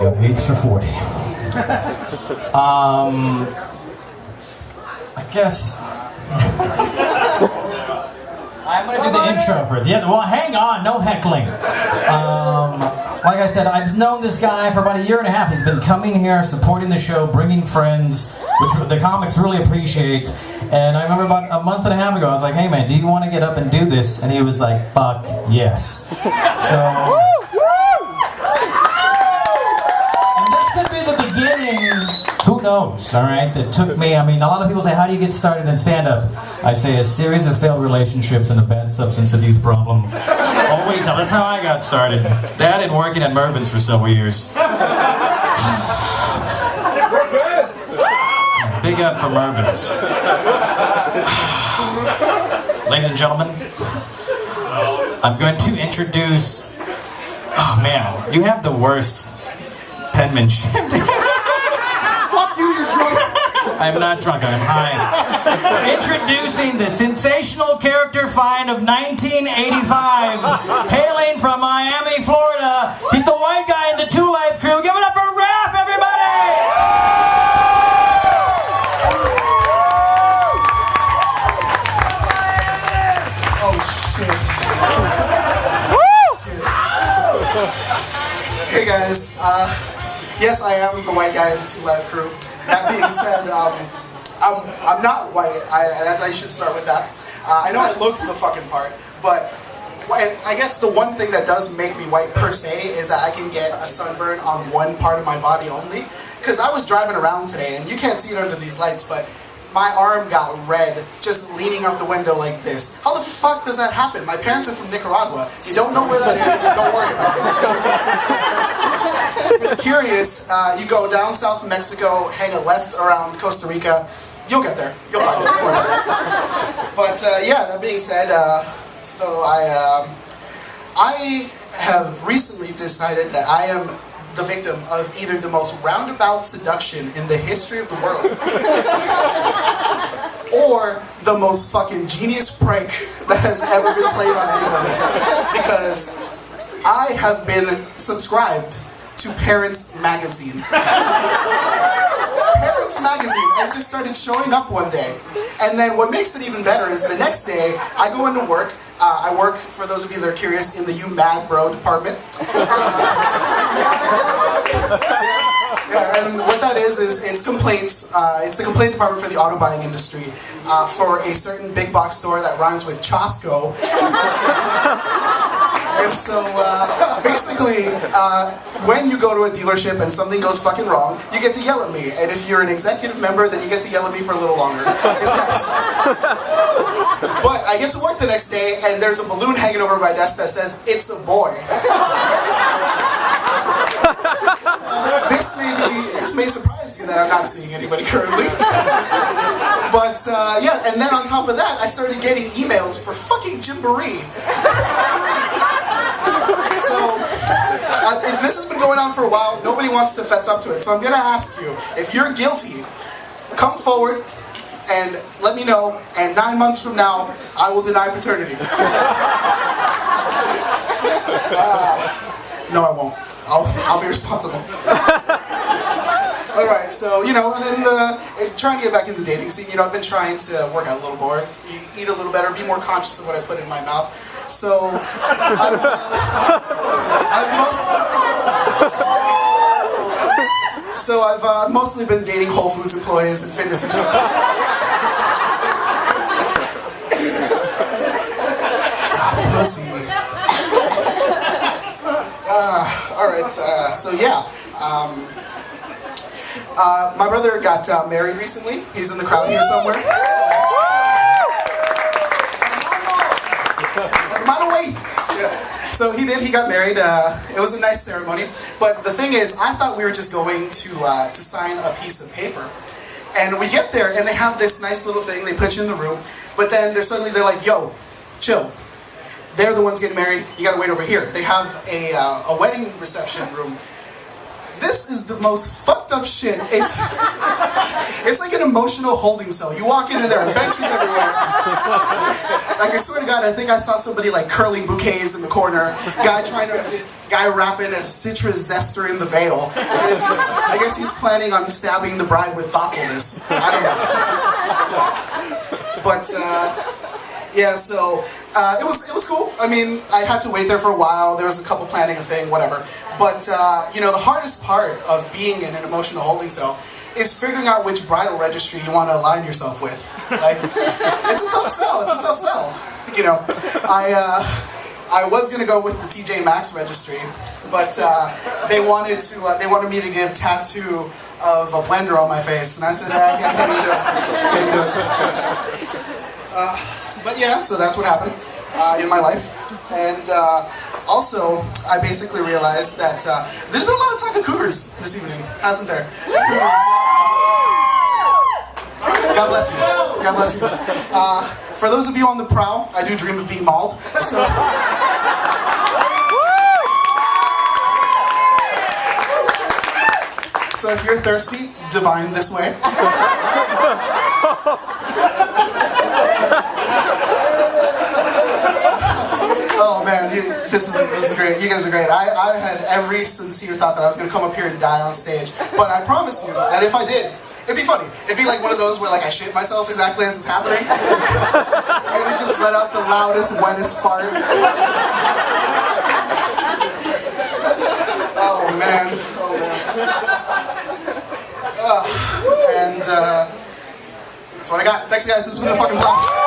got AIDS for 40. I guess I'm gonna do the intro first. Yeah, well, hang on, no heckling. Like I said, I've known this guy for about 1.5 years. He's been coming here, supporting the show, bringing friends, which the comics really appreciate. And I remember about 1.5 months ago, I was like, hey man, do you want to get up and do this? And he was like, fuck yes. So, and this could be the beginning, who knows, all right? It took me, I mean, a lot of people say, how do you get started in stand-up? I say a series of failed relationships and a bad substance abuse problem. Always, that's how I got started. That and working at Mervin's for several years. Big up for Mervin's. Ladies and gentlemen, I'm going to introduce... Oh man, you have the worst penmanship. Fuck you, you're drunk. I'm not drunk, I'm high. Introducing the sensational character find of 1985. Hailing from Miami, Florida, he's the white guy in the Two Life Crew. Give it up for Raph, everybody! Oh shit. Hey guys, yes I am the white guy in the Two Life Crew. That being said, I'm not white. I should start with that. I know I look the fucking part, but I guess the one thing that does make me white per se is that I can get a sunburn on one part of my body only. Because I was driving around today, and you can't see it under these lights, but my arm got red just leaning out the window like this. How the fuck does that happen? My parents are from Nicaragua. You don't know where that is, don't worry about it. If you're curious, you go down south of Mexico, hang a left around Costa Rica, you'll get there. You'll find it. But yeah, that being said, so I have recently decided that I am the victim of either the most roundabout seduction in the history of the world or the most fucking genius prank that has ever been played on anybody. Because I have been subscribed to Parents Magazine. Parents Magazine, and just started showing up one day. And then what makes it even better is the next day, I go into work. I work, for those of you that are curious, in the You Mad Bro department. And what that is it's complaints. It's the complaint department for the auto buying industry for a certain big box store that rhymes with Chosco. And so, basically, when you go to a dealership and something goes fucking wrong, you get to yell at me. And if you're an executive member, then you get to yell at me for a little longer. It's nice. But I get to work the next day, and there's a balloon hanging over my desk that says, "It's a boy." This may surprise you that I'm not seeing anybody currently. But, yeah, and then on top of that, I started getting emails for fucking Gymboree. So, if this has been going on for a while, nobody wants to fess up to it. So I'm going to ask you, if you're guilty, come forward and let me know, and 9 months from now, I will deny paternity. No, I won't. I'll be responsible. Alright, so, you know, and then trying to get back in the dating scene, you know, I've been trying to work out a little more, eat a little better, be more conscious of what I put in my mouth. So, I've mostly been dating Whole Foods employees and fitness instructors. Pussy. Alright, so yeah. My brother got married recently. He's in the crowd here somewhere. So he got married. It was a nice ceremony. But the thing is, I thought we were just going to sign a piece of paper. And we get there, and they have this nice little thing. They put you in the room. But then they're like, yo, chill. They're the ones getting married. You gotta wait over here. They have a wedding reception room. This is the most fucked fucked up shit. It's like an emotional holding cell. You walk into there and benches everywhere. Like I swear to God, I think I saw somebody like curling bouquets in the corner. Guy wrapping a citrus zester in the veil. I guess he's planning on stabbing the bride with thoughtfulness. I don't know. But yeah, so it was cool. I mean, I had to wait there for a while. There was a couple planning a thing, whatever. But you know, the hardest part of being in an emotional holding cell is figuring out which bridal registry you want to align yourself with. Like, it's a tough sell. It's a tough sell. You know, I was gonna go with the TJ Maxx registry, but they wanted me to get a tattoo of a blender on my face, and I said, I can't do it. But yeah, so that's what happened in my life. And also, I basically realized that there's been a lot of talk of cougars this evening, hasn't there? God bless you. God bless you. For those of you on the prowl, I do dream of being mauled. So if you're thirsty, divine this way. Oh man, this is great. You guys are great. I had every sincere thought that I was going to come up here and die on stage. But I promise you that if I did, it'd be funny. It'd be like one of those where like I shit myself exactly as it's happening. And it just let out the loudest, wettest fart. Oh man. Oh man. And that's what I got. Thanks guys. This has been a fucking blast.